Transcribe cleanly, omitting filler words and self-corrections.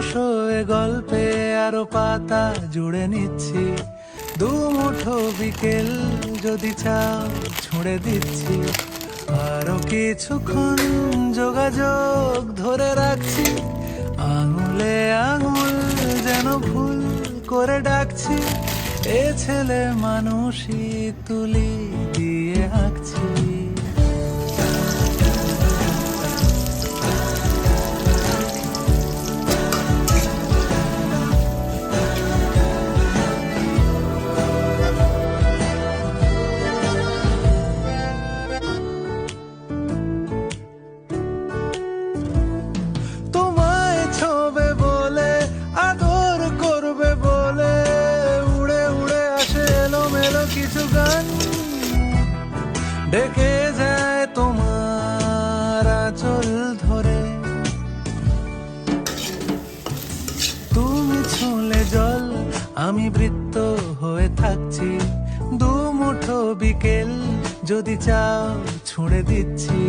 বসো এ গল্পে আরো পাতা জুড়ে নিচ্ছি, দু মুঠো বিকেল যদি চাও ছুঁড়ে দিচ্ছি, আরো কিছুক্ষণ যোগাযোগ ধরে রাখছি, আঙুলে আঙুল যেন ভুল করে ডাকছি, এ ছেলে মানুষই তুলি দিয়ে আঁকছি। তোমায় ছোবে বলে আদর করবে বলে উড়ে উড়ে আসে এলোমেলো কিছু গান, ডেকে যায় তোমার আঁচল ধরে, তুমি ছুঁলে জল আমি বৃত্ত হয়ে থাকছি, দু মুঠো বিকেল যদি চাও ছুঁড়ে দিচ্ছি।